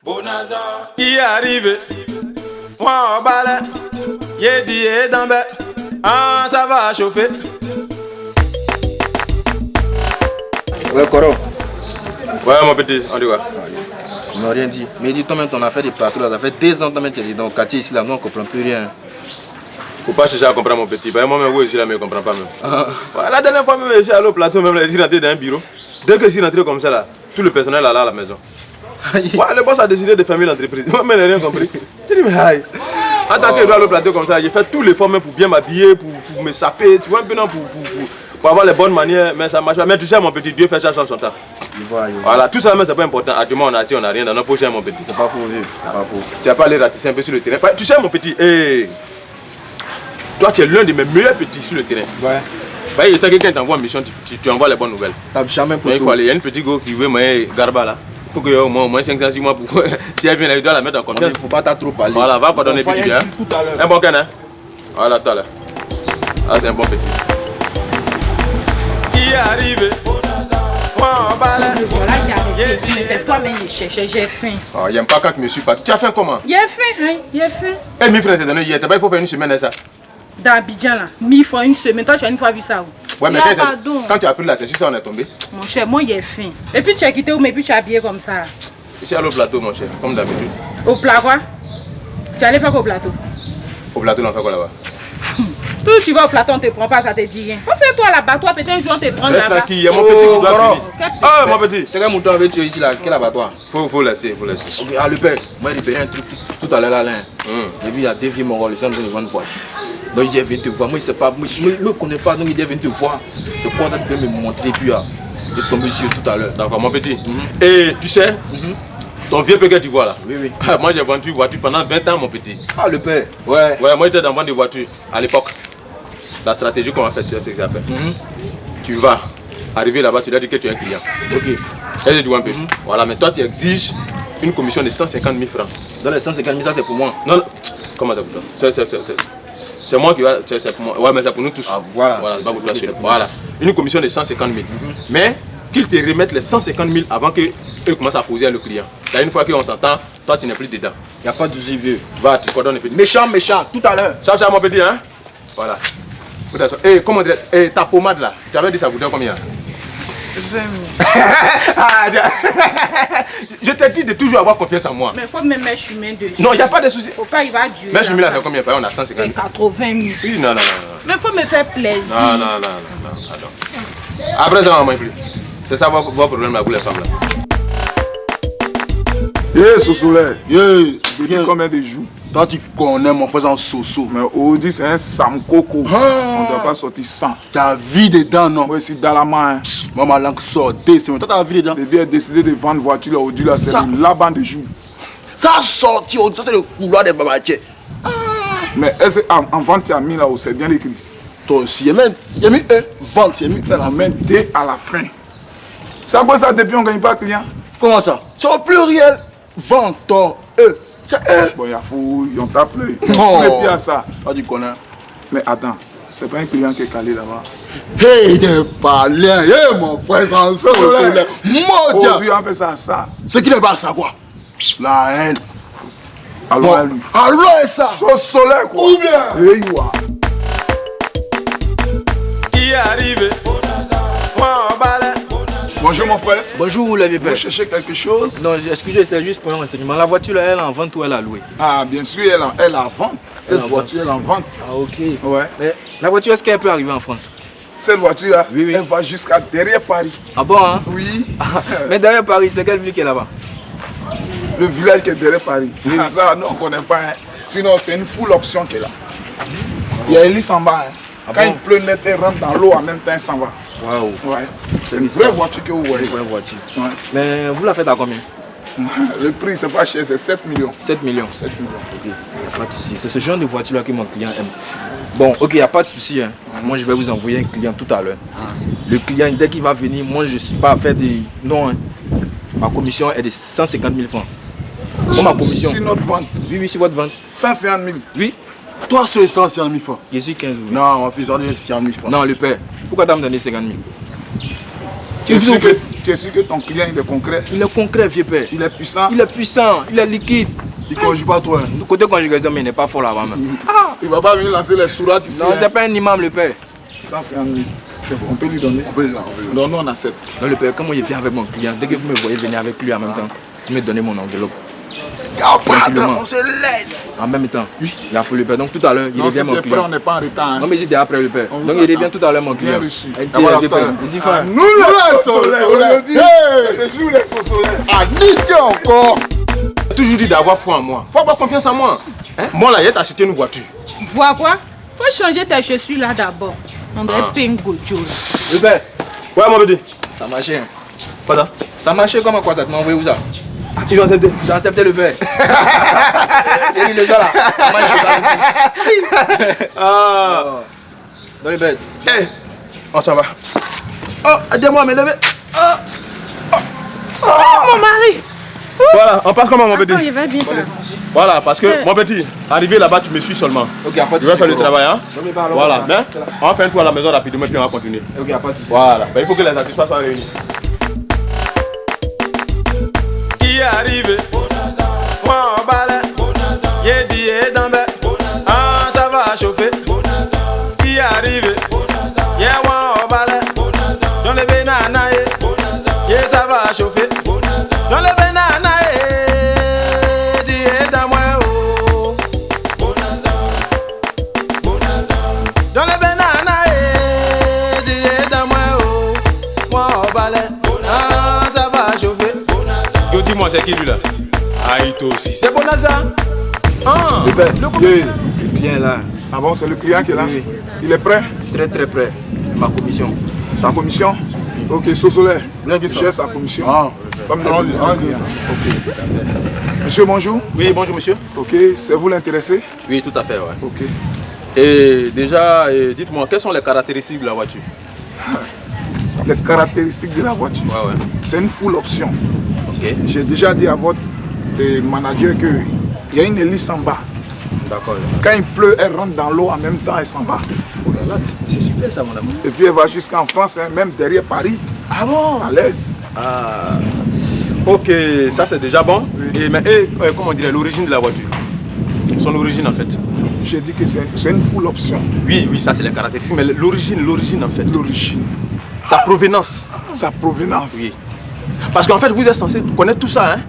Bonaza, qui est arrivé? Moi en balai, yé dit et d'ambé. Ah, ça va chauffer. Ouais, Koro. Ouais, mon petit, on dit quoi? Ils m'ont rien dit. Mais dis toi-même, ton affaire de partout là, ça fait 2 ans que tu es dans le quartier ici là, nous on ne comprend plus rien. Faut pas chercher à comprendre mon petit. Moi-même, je suis là, mais je ne comprends pas même. Ouais, la dernière fois, même, je suis allé au plateau, même, je suis rentré dans un bureau. Dès que je suis rentré comme ça là, tout le personnel là à la maison. Ouais, le boss a décidé de fermer l'entreprise. Moi-même, je n'ai rien compris. Je dis, mais aïe. En tant que je dois aller au plateau comme ça, j'ai fait tous les efforts même pour bien m'habiller, pour me saper, tu vois, un peu non, pour avoir les bonnes manières, mais ça marche pas. Mais tu sais, mon petit, Dieu fait ça sans son temps. Voilà, tout ça, mais c'est pas important. Actuellement, on a assis, on n'a rien dans nos poches, mon petit. C'est pas faux, vieux. C'est pas faux. Tu vas pas aller ratisser un peu sur le terrain. Tu sais, mon petit, hey, toi, tu es l'un de mes meilleurs petits sur le terrain. Ouais. Bah, je sais que quand tu envoies une mission, tu envoies les bonnes nouvelles. T'as jamais pour il faut aller. Il y a une petite go qui veut moi Garba là. Il faut que au moins 500-6 mois pour. Si elle vient là, il doit la mettre en confiance. Il faut pas trop parler. Voilà, va pas donner petit bien. Un bon canard. Voilà, toi là. Ah, c'est un bon petit. Qui est arrivé? Moi en balai. Voilà qui a arrêté. C'est toi-même qui cherchais, j'ai faim. Oh, il n'aime pas quand tu me suis pas. Tu as faim comment? J'ai faim, hein, j'ai faim. Elle m'a fait donner hier. Il faut faire une semaine à ça. Dans Abidjan là, 1000 fois une semaine. Toi, tu as une fois vu ça où? Ouais, mais quand tu as pris là, c'est sur ça on est tombé. Mon cher, moi j'ai faim. Et puis tu as quitté où, mais puis tu as habillé comme ça. Je suis allé au plateau, mon cher, comme d'habitude. Au plat quoi? Tu allais faire quoi au plateau? Au plateau, on fait quoi là-bas? Tout tu vas au plateau, on te prend pas, ça te dit rien. Faut faire toi là-bas, toi peut-être un jour on te prend reste là-bas. tranquille, il y a mon petit qui doit finir. Ah, mon petit. C'est quel mouton avec tu ici là? Quel abattoir? Faut laisser, faut laisser. Ok, ah le père, moi j'ai payé un truc tout à l'heure là. Et puis il y a 2 vieux morts, ils sont en train de vendre une voiture. Donc il dit viens te voir, moi il sait pas, moi je ne connais pas, donc il dit viens te voir. C'est quoi tu peux me montrer, puis il est tombé sur tout à l'heure. D'accord, mon petit. Et tu sais, ton vieux peu que tu vois là. Oui. Moi j'ai vendu une voiture pendant 20 ans, mon petit. Ah le père. Ouais, moi j'étais dans vente de voitures à l'époque. La stratégie qu'on va faire, tu sais ce que j'appelle. Tu vas arriver là-bas, tu dois dire que tu es un client. Ok. Et je dis un peu. Voilà, mais toi tu exiges une commission de 150 000 francs. Dans les 150 000, ça c'est pour moi. Non, comment ça pour toi? C'est moi qui va. C'est pour moi. Ouais, mais c'est pour nous tous. Ah, voilà. Voilà, c'est pas pour toi seul. Voilà. Une commission de 150 000. Mais qu'ils te remettent les 150 000 avant qu'eux commencent à poser à le client. Là, une fois qu'on s'entend, toi tu n'es plus dedans. Il n'y a pas de souci, vieux. Va, tu coordonnes un peu. Méchant, tout à l'heure. Ciao, mon petit, hein? Voilà. Et comment dire, ta pommade là, tu avais dit ça coûtait combien? 20 000. Je t'ai dit de toujours avoir confiance en moi. Mais il faut même mettre chemin dessus. Non, il n'y a pas de souci. Au cas il va durer. Mais chemin là, c'est combien? On a 150 000. 80 000. Oui, non. Mais il faut me faire plaisir. Non. Après ça, on ne mange plus. C'est ça votre problème là pour les femmes là. Sosolé, depuis combien de jours? Toi tu connais mon frère en Soso. Mais aujourd'hui c'est un Sam Coco. On ne doit pas sortir sans. Tu as vie dedans, non? Moi ici dans la main. Moi ma langue sortait, c'est toi tu as vie dedans. Depuis elle a décidé de vendre voiture là aujourd'hui là, c'est le laban de jour. Ça a sorti, ça c'est le couloir des babatiers. Mais est-ce qu'en vente tu as mis là où c'est bien écrit? Toi aussi, il y a mis un vente, il y a mis un. On met D à la fin. C'est à quoi ça depuis on ne gagne pas client? Comment ça? C'est au pluriel. Vente, E. C'est E. Bon, il y a fou, on t'a appelé. Non. Et puis à ça. Toi tu connais. Mais attends, c'est pas un client qui est calé là-bas. Hey, t'es pas lien. Hey, mon frère, c'est un Sosolé. Mon Dieu. Aujourd'hui on fait ça à ça. Ce qui n'est pas ça, quoi? La haine. Alors à lui. Alors et ça? Sosolé quoi. Ou bien? Hey, ouais. Qui est arrivé? Moi en balai. Bonjour mon frère. Bonjour le vieux père. Vous cherchez quelque chose? Non, excusez, c'est juste pour un renseignement. La voiture là, elle est en vente ou elle est louée? Ah, bien sûr, elle est en vente. Cette voiture, elle est en vente. Ah ok. Ouais. Mais la voiture, est-ce qu'elle peut arriver en France? Cette voiture-là, Oui. elle va jusqu'à derrière Paris. Ah bon, hein? Oui. Mais derrière Paris, c'est quelle ville qui est là-bas? Le village qui est derrière Paris. Ah, ça, nous, on ne connaît pas. Hein. Sinon, c'est une full option qui est là. Il y a Elise en bas. Hein. Quand il pleut net, elle rentre dans l'eau en même temps, elle s'en va. Waouh. Ouais. C'est une vraie voiture que vous voyez. Une vraie voiture. Ouais. Mais vous la faites à combien? Le prix, c'est pas cher, c'est 7 millions. 7 millions. 7 millions. Ok, y a pas de souci. C'est ce genre de voiture là que mon client aime. Bon, ok, il n'y a pas de souci. Hein. Moi, je vais vous envoyer un client tout à l'heure. Le client, dès qu'il va venir, moi, je ne suis pas à faire des. Non, hein. Ma commission est de 150 000 francs. Moi, ma commission. Sur notre vente. Oui, sur votre vente. 150 000. Oui, Toi, c'est 150 000 francs. je suis 15 euros. Non, mon fils, on est 100 000 francs. Non, le père. Pourquoi tu as me donné 50 000? Tu es sûr que ton client il est concret? Il est concret, vieux père. Il est puissant? Il est puissant, il est liquide. Il ne conjugue pas toi. Du côté conjugaison, mais il n'est pas fort là-bas même. Il va pas venir lancer les sourates ici. Non, c'est pas un imam le père. Ça c'est un... C'est bon. On peut lui donner? Non, non, on accepte. Non, le père, comment il vient avec mon client? Dès que vous me voyez venir avec lui en même temps, vous me donnez mon enveloppe. On se laisse. En même temps, oui. Il a fallu le père. Donc tout à l'heure, il revient mon client. On n'est pas en retard. Hein. Non, mais j'étais après le père. Donc il revient tout à l'heure mon client. Bien reçu. Ici, frère. Nous les soleils, on le dit. Nous les soleils. Ah, niqué encore. J'ai toujours dit d'avoir foi en moi. Faut avoir confiance en moi. Hein? Moi là, j'ai acheté une voiture. Vois quoi? Faut changer tes chaussures là d'abord. On dirait Pingojo. Le père, Ouais, mon bébé. ça marchait. Pas ça. Ça marchait comment quoi ça? Tu m'as envoyé où ça? Ils ont accepté. J'ai accepté le père. Il a dit le ça là. Ça marche pas. Ah. Dans les bêtes. Eh. Oh, ça va. Oh, aidez-moi à me lever. Mon mari! Voilà, on passe comment, mon petit? Attends, il va bien t'arranger. Voilà, parce que, mon petit, arrivé là-bas, tu me suis seulement. Ok, pas de Je vais faire le travail, hein? Non, mais pas alors, Voilà, voilà. bien. On va faire un tour à la maison rapidement, puis on va continuer. Ok, pas de soucis. Voilà, ben, il faut que les accessoires soient réunis. Qui est arrivé? Moi en balai. Yé dit et d'ambé. Ah, ça va chauffer. Qui est arrivé? Yé moi en balai. J'en ai banana. Yé ça va chauffer. J'en ai banana. Dit et dans moi. J'en ai banana. Dit et dans moi. Moi en balai. Ah, ça va chauffer. Yo, dis-moi, c'est qui lui là? Aïto aussi. C'est Bonaza. Ah, Le père, Le client est là. Ah bon, c'est le client qui est là? Oui. Il est prêt? Très très près. Ma commission. Ta commission? Ok, Sosolé. J'ai sa commission. Comme ok. Monsieur, bonjour. Oui, bonjour, monsieur. Ok, c'est vous l'intéressé? Oui, tout à fait, ouais. Ok. Et déjà, dites-moi, quelles sont les caractéristiques de la voiture? Les caractéristiques de la voiture. Ouais, ouais. C'est une full option. Ok. J'ai déjà dit à votre manager qu'il y a une hélice en bas. D'accord. Quand il pleut, elle rentre dans l'eau en même temps, elle s'en va. Oh là là, c'est super ça, mon amour. Et puis elle va jusqu'en France, hein, même derrière Paris. Ah bon? À l'aise. Ah. Ok, ça c'est déjà bon. Mais comment on dirait l'origine de la voiture? Son origine en fait. J'ai dit que c'est une full option. Oui, oui, ça c'est les caractéristiques, mais l'origine en fait. L'origine. Sa provenance. Sa provenance. Oui. Parce qu'en fait, vous êtes censé connaître tout ça, hein.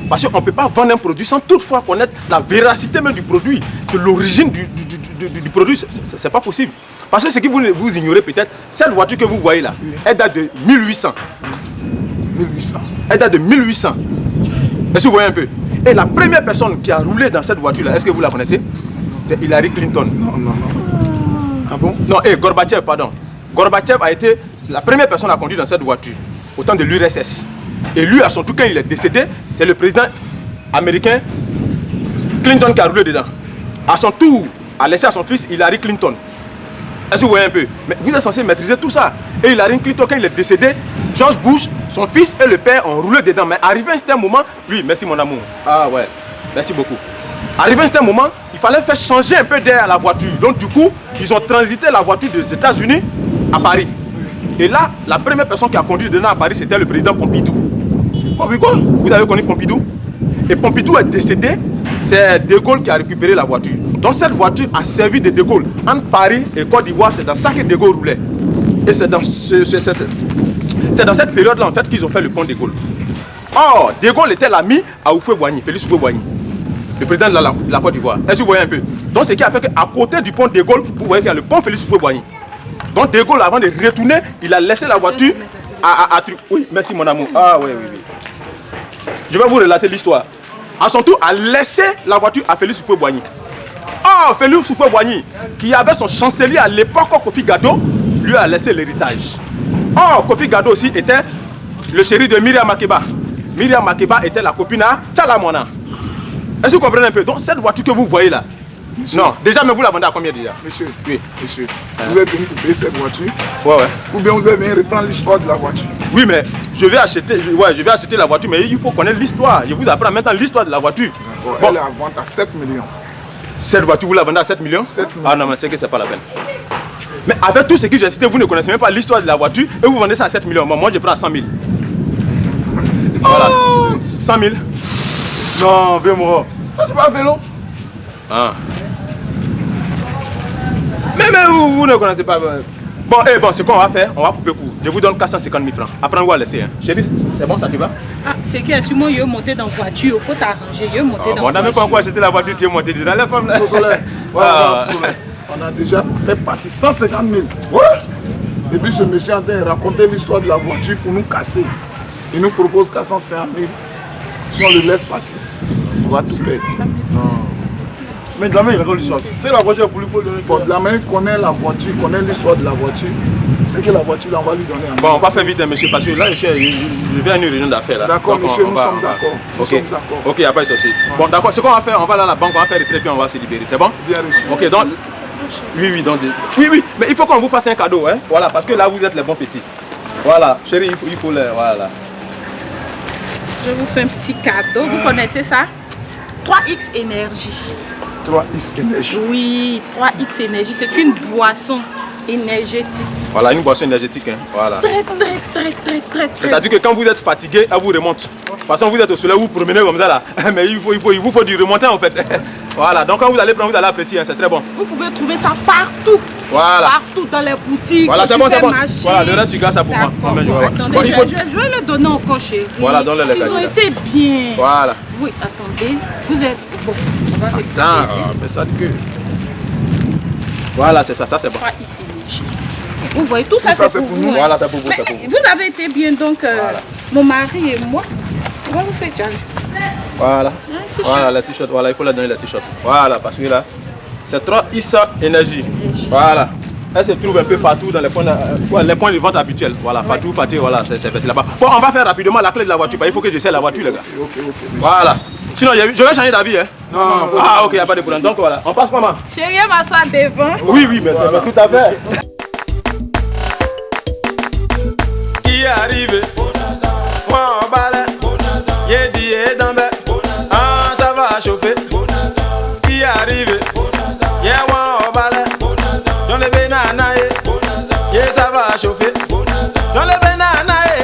Parce qu'on ne peut pas vendre un produit sans toutefois connaître la véracité même du produit, que l'origine du produit, c'est pas possible. Parce que ce que vous ignorez peut-être, cette voiture que vous voyez là, elle date de 1800. 1800. Elle date de 1800. Est-ce que vous voyez un peu? Et la première personne qui a roulé dans cette voiture-là, est-ce que vous la connaissez? C'est Hillary Clinton. Non. Ah bon? Non, Gorbatchev, pardon. Gorbatchev a été la première personne à conduire dans cette voiture, au temps de l'URSS. Et lui, à son tour, quand il est décédé, c'est le président américain Clinton qui a roulé dedans. À son tour, a laissé à son fils Hillary Clinton. Est-ce que vous voyez un peu? Mais vous êtes censé maîtriser tout ça. Et Hillary Clinton, quand il est décédé, George Bush, son fils et le père ont roulé dedans. Mais arrivé à un certain moment, oui, merci mon amour. Ah ouais, merci beaucoup. Arrivé à un certain moment, il fallait faire changer un peu d'air à la voiture. Donc du coup, ils ont transité la voiture des États-Unis à Paris. Et là, la première personne qui a conduit dedans à Paris, c'était le président Pompidou. Pompidou, vous avez connu Pompidou? Et Pompidou est décédé, c'est De Gaulle qui a récupéré la voiture. Donc cette voiture a servi de Gaulle. Entre Paris et Côte d'Ivoire, c'est dans ça que De Gaulle roulait. Et c'est dans, dans cette période-là en fait qu'ils ont fait le pont De Gaulle. Or, De Gaulle était l'ami à Houphouët-Boigny, Félix Houphouët-Boigny, le président de la Côte d'Ivoire. Est-ce que vous voyez un peu? Donc ce qui a fait qu'à côté du pont De Gaulle, vous voyez qu'il y a le pont Félix Houphouët-Boigny. Donc De Gaulle, avant de retourner, il a laissé la voiture à oui, merci mon amour. Ah oui. Je vais vous relater l'histoire. À son tour, a laissé la voiture à Félix Houphouët-Boigny. Oh, Félix Houphouët-Boigny, qui avait son chancelier à l'époque, Kofi Gado, lui a laissé l'héritage. Oh, Kofi Gado aussi était le chéri de Myriam Makeba. Myriam Makeba était la copine à Tchalamona. Est-ce que vous comprenez un peu? Donc cette voiture que vous voyez là, monsieur, non, déjà, mais vous la vendez à combien déjà? Monsieur, oui. Monsieur, vous êtes venu pour payer cette voiture? Ouais. Ou bien vous êtes venu reprendre l'histoire de la voiture? Oui, mais je vais acheter la voiture, mais il faut connaître l'histoire. Je vous apprends maintenant l'histoire de la voiture. Bon. Elle est à vente à 7 millions. Cette voiture, vous la vendez à 7 millions? 7 millions. Ah non, mais c'est que c'est pas la peine. Mais avec tout ce que j'ai cité, vous ne connaissez même pas l'histoire de la voiture et vous vendez ça à 7 millions. Moi, je prends à 100 000. Voilà. 100 000. Non, viens moi. Ça c'est pas un vélo. Ah. Mais vous ne connaissez pas. Bon, ce qu'on va faire, on va couper court. Je vous donne 450 000 francs. Après, on va laisser. Hein. Chérie, c'est bon, ça te va? Ah, c'est que si moi, je vais monter dans la voiture. Il faut t'arranger. Je vais monter dans la voiture. On n'a même pas encore acheté la voiture, tu es monté dedans. Les femmes là. On a déjà fait partie 150 000. Ouais. Et puis ce monsieur est en train de raconter l'histoire de la voiture pour nous casser. Il nous propose 450 000. Si on le laisse partir, on va tout perdre. Mais Dlamé, il raconte l'histoire. C'est la voiture pour lui, faut donner. Bon, Dlamé connaît la voiture, connaît l'histoire de la voiture. C'est que la voiture, on va lui donner. Bon, on va faire vite, monsieur, parce que là, je vais à une réunion d'affaires. D'accord, monsieur, nous sommes d'accord. Ok, ok, il n'y a pas de souci. Bon, d'accord, ce qu'on va faire, on va aller à la banque, on va faire le trait, puis on va se libérer. C'est bon? Bien reçu. Ok, donc. Oui, donc. Oui, mais il faut qu'on vous fasse un cadeau, hein. Voilà, parce que là, vous êtes les bons petits. Voilà, chérie, il faut les. Voilà. Je vous fais un petit cadeau. Vous connaissez ça? 3X Énergie. 3X Énergie. Oui, 3X Énergie. C'est une boisson énergétique. Voilà, une boisson énergétique. Hein. Voilà. Très. C'est-à-dire que quand vous êtes fatigué, elle vous remonte. Parce que vous êtes au soleil, vous promenez comme ça là. Mais il vous faut du remontant en fait. Voilà, donc quand vous allez prendre, vous allez apprécier, hein. C'est très bon. Vous pouvez trouver ça partout. Voilà. Partout dans les boutiques. Voilà, c'est bon, c'est bon. Voilà, le reste, tu gardes ça pour moi. Attendez, je vais le donner encore, chérie. Voilà, donne-le les gars. Ils ont été bien. Voilà. Oui, attendez. Vous êtes. Bon, on va récupérer. Mais ça dit que. Voilà, c'est ça c'est bon. Ici. Vous voyez, tout ça c'est pour vous. Voilà, c'est pour vous. Mais vous avez été bien, donc mon mari et moi, on va vous faire Charlie. Voilà. Voilà, la t-shirt. Voilà, il faut la donner la t-shirt. Voilà, parce que là, c'est 3X Énergie. Voilà. Elle se trouve un peu partout dans les points de vente habituels. Voilà, partout, voilà, c'est facile là-bas. Bon, on va faire rapidement la clé de la voiture. Il faut que j'essaie la voiture, les gars. Ok. Voilà. Sinon, je vais changer d'avis. Hein. Non. Ah, ok, il n'y a pas de problème. Donc voilà, on passe comment? Chérie, m'asseoir devant. Oui, mais tout à fait. Qui est arrivé? Moi en balai. Yedi et Dambé. Ah, ça va chauffer. Qui est arrivé? Yeah, moi en balai. Dans le bénanaye. Yeah, ça va chauffer. Dans le bénanaye.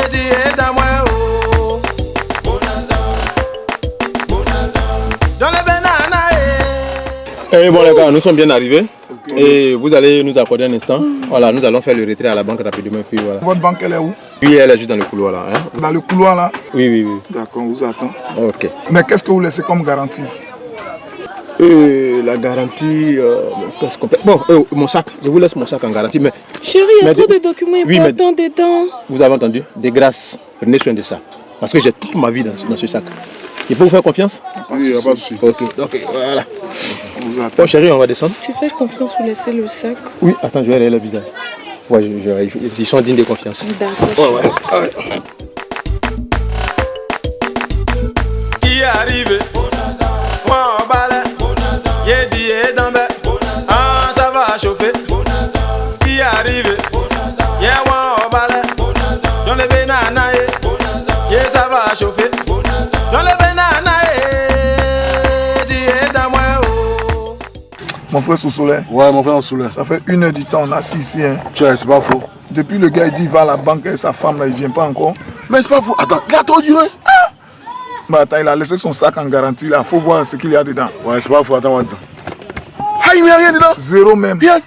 Dis et Dambé. Dans le bénanaye. Et bon les gars, nous sommes bien arrivés. Et vous allez nous accorder un instant. Voilà, nous allons faire le retrait à la banque rapidement. Puis voilà. Votre banque, elle est où? Oui, elle est juste dans le couloir là. Hein? Dans le couloir là? Oui. D'accord, on vous attend. Ok. Mais qu'est-ce que vous laissez comme garantie? La garantie. Bon, mon sac. Je vous laisse mon sac en garantie. Mais Chérie, il y a trop de documents importants dedans. Vous avez entendu? De grâce, prenez soin de ça. Parce que j'ai toute ma vie dans ce sac. Je peux vous faire confiance? Oui, il n'y a pas de souci. Ok, voilà. On vous attend. Bon chérie, on va descendre. Tu fais confiance pour laisser le sac? Oui, attends, je vais aller le visage. Ouais, ils sont dignes de confiance. D'accord. Ouais. Qui est arrivé? Moi en balai. Yedi et Dambé. Ah, ça va chauffer. Qui est arrivé? Yeah, moi en balai. Dans le bénanaye. Yeah, ça va chauffer. Dans le bénanaye. Dis et Dambé. Mon frère Soussoulé. Ouais, mon frère Soulé. Ça fait 1 heure du temps, on est assis ici. Hein. Tiens, c'est pas faux. Depuis le gars il dit il va à la banque et sa femme là, il vient pas encore. Mais c'est pas faux. Attends, il a trop duré. Bah attends, il a laissé son sac en garantie là, faut voir ce qu'il y a dedans. Ouais, c'est pas faux. Attends. Ah, il n'y a rien dedans. Zéro même. Bien.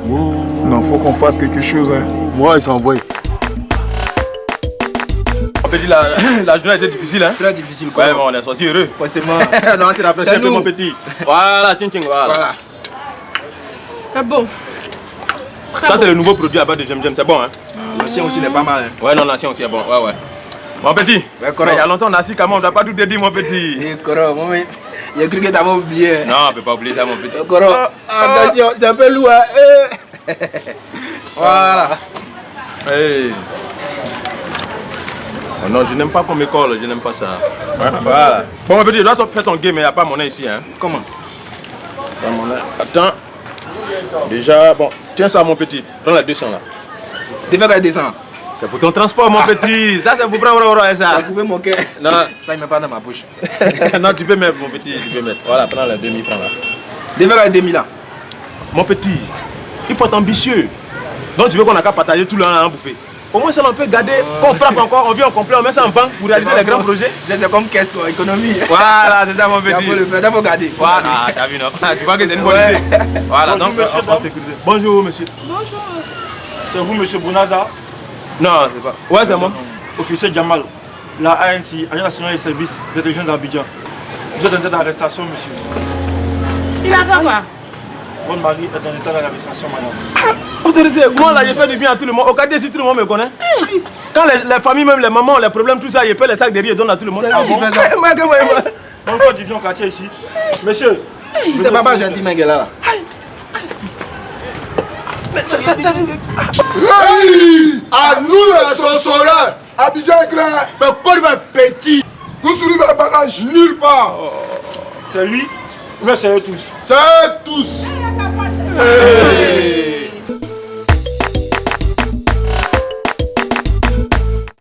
Non, faut qu'on fasse quelque chose. Hein. Moi, il s'est envoyé. On peut dire la journée a été difficile, hein? Très difficile quoi. Ouais, mais on est sorti heureux. Forcément. Non, c'est la pression un peu, mon petit. Voilà, voilà. C'est bon. Ça, c'est le nouveau produit à base de Jem, c'est bon, hein? L'ancien aussi n'est pas mal. Hein. Ouais, non, l'ancien aussi est bon. Ouais. Mon petit. Ouais, correct. Il y a longtemps, on a assis quand même, on ne t'a pas tout dit, mon petit. Correct, moi, j'ai cru que t'avais oublié. Non, on ne peut pas oublier ça, mon petit. Correct. Attention, c'est un peu lourd. Hein. Voilà. Hey. Oh non, je n'aime pas qu'on m'école, je n'aime pas ça. Voilà. Bon, mon petit, je dois faire ton game, mais il n'y a pas mon ici, hein? Comment? Pas mon Attends. Déjà, bon, tiens ça, mon petit. Prends la 200 là. Tu fais quoi 200? C'est pour ton transport, mon petit. Ça, c'est pour prendre ça. Ça pouvait moquer. Non. Ça, il met pas dans ma bouche. Non, tu peux mettre, mon petit, tu peux mettre. Voilà, prends les 2000 francs là. Les verres à 2000 là. Mon petit, il faut être ambitieux. Donc tu veux qu'on a qu'à partager tout le monde à en bouffer. Au moins ça on peut garder, quand on frappe encore, on vient en complet, on met ça en banque pour réaliser les grands projets. C'est comme qu'est-ce qu'on économie. Voilà, c'est ça mon petit. Il faut garder. Voilà, t'as vu non? Tu vois que c'est une bonne idée. Voilà, donc monsieur, en sécurité. Bonjour monsieur. Bonjour. C'est vous, monsieur Bounaza, Non, c'est pas. Ouais, c'est moi. officier Jamal, la ANC, Agence nationale des services d'intelligence d'Abidjan. Vous êtes en état d'arrestation, monsieur. Il a fait quoi? Votre mari est en état d'arrestation, madame. Autorité, moi là, j'ai fait du bien à tout le monde. Au quartier, si tout le monde me connaît. Quand les familles, même les mamans, les problèmes, tout ça, ils paient les sacs de riz et donnent à tout le monde. Ah bon? Donc, quand tu viens au quartier ici, monsieur, C'est papa gentil, mec, là. Hey, à nous les sorceleurs, Abidjan est grand, mais Côte d'Ivoire est petit. Vous souriez le bagage nulle part. c'est lui, mais c'est eux tous. C'est tous.